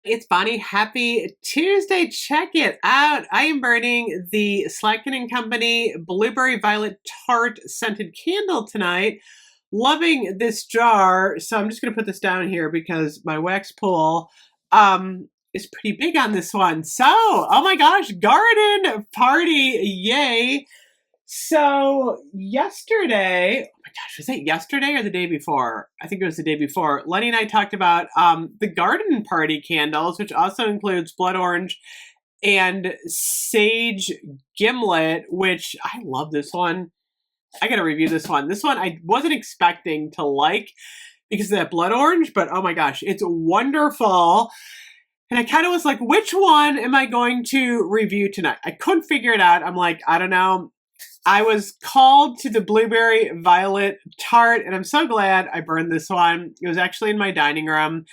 It's Bonnie. Happy Tuesday. Check it out. I am burning the SLATKIN Company Blueberry Violet Tarte scented candle tonight. Loving this jar. So I'm just going to put this down here because my wax pool is pretty big on this one. So, oh my gosh, garden party. Yay. So yesterday, oh my gosh, was it yesterday or the day before? I think it was the day before. Lenny and I talked about the garden party candles, which also includes blood orange and sage gimlet, which I love this one. I gotta review this one. This one I wasn't expecting to like because of that blood orange, but oh my gosh, it's wonderful. And I kind of was like, which one am I going to review tonight? I couldn't figure it out. I'm like, I don't know. I was called to the Blueberry Violet Tarte, and I'm so glad I burned this one. It was actually in my dining room,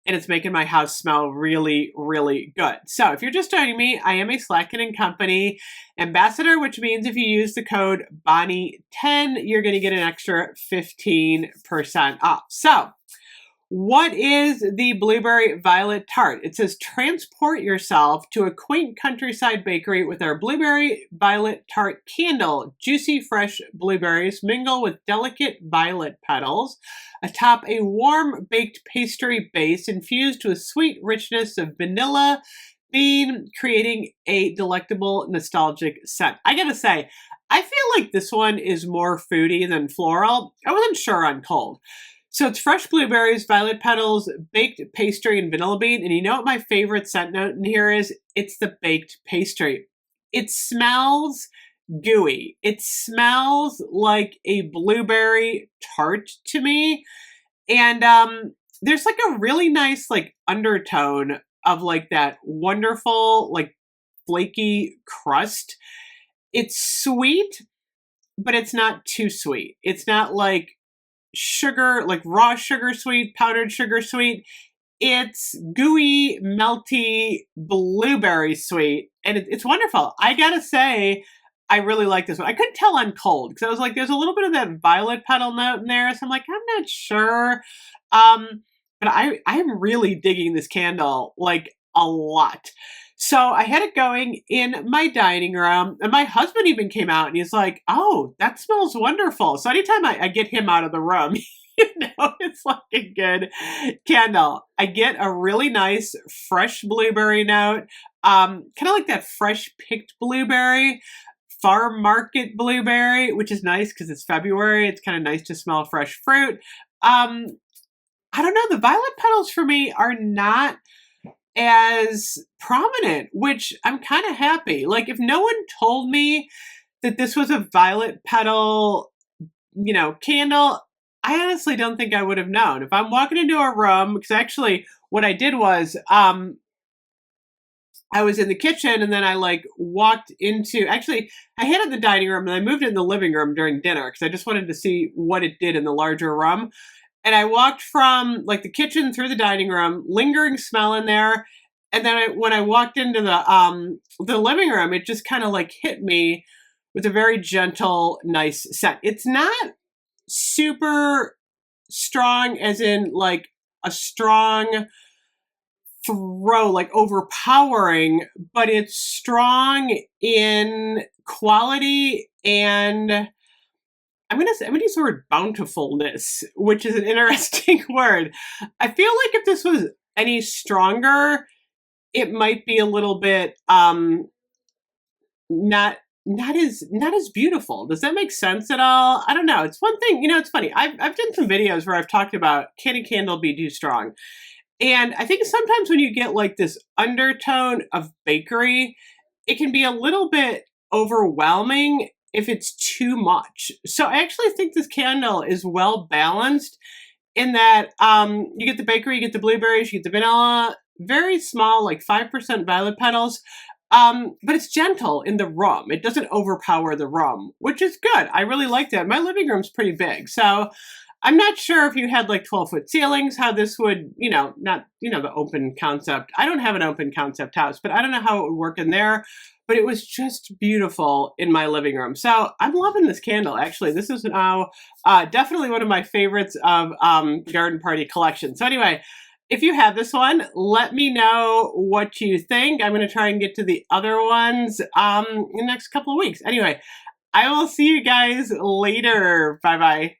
and it's making my house smell really, really good. So if you're just joining me, I am a SLATKIN Company ambassador, which means if you use the code Bonnie10, you're going to get an extra 15% off. So what is the Blueberry Violet Tarte? It says, transport yourself to a quaint countryside bakery with our Blueberry Violet Tarte candle. Juicy, fresh blueberries mingle with delicate violet petals atop a warm baked pastry base infused with sweet richness of vanilla bean, creating a delectable, nostalgic scent. I gotta say, I feel like this one is more fruity than floral. I wasn't sure on cold. So it's fresh blueberries, violet petals, baked pastry, and vanilla bean. And you know what my favorite scent note in here is? It's the baked pastry. It smells gooey. It smells like a blueberry tart to me. And there's like a really nice like undertone of like that wonderful like flaky crust. It's sweet, but it's not too sweet. It's not like sugar, like raw sugar sweet, powdered sugar sweet. It's gooey, melty, blueberry sweet, and it's wonderful. I gotta say, I really like this one. I couldn't tell on cold because I was like, there's a little bit of that violet petal note in there, so I'm like, I'm not sure. But I'm really digging this candle like a lot. So I had it going in my dining room, and my husband even came out and he's like, oh, that smells wonderful. So anytime I get him out of the room, it's like a good candle. I get a really nice fresh blueberry note, kind of like that fresh picked blueberry, farm market blueberry, which is nice because it's February. It's kind of nice to smell fresh fruit. I don't know. The violet petals for me are not as prominent, which I'm kind of happy. Like if no one told me that this was a violet petal, candle, I honestly don't think I would have known. If I'm walking into a room, because actually what I did was, I was in the kitchen and then I like walked into, actually I had it in the dining room and I moved it in the living room during dinner because I just wanted to see what it did in the larger room. And I walked from like the kitchen through the dining room, lingering smell in there. And then when I walked into the living room, it just kind of like hit me with a very gentle, nice scent. It's not super strong as in like a strong throw, like overpowering, but it's strong in quality and I'm gonna use the word bountifulness, which is an interesting word. I feel like if this was any stronger, it might be a little bit not as beautiful. Does that make sense at all? I don't know. It's one thing, it's funny. I've done some videos where I've talked about can a candle be too strong? And I think sometimes when you get like this undertone of bakery, it can be a little bit overwhelming if it's too much. So I actually think this candle is well balanced in that you get the bakery, you get the blueberries, you get the vanilla, very small, like 5% violet petals. But it's gentle in the room. It doesn't overpower the room, which is good. I really like that. My living room's pretty big. So I'm not sure if you had like 12-foot ceilings, how this would, not, the open concept. I don't have an open concept house, but I don't know how it would work in there. But it was just beautiful in my living room. So I'm loving this candle, actually. This is now definitely one of my favorites of garden party collection. So anyway, If you have this one, let me know what you think. I'm going to try and get to the other ones in the next couple of weeks. Anyway, I will see you guys later. Bye-bye.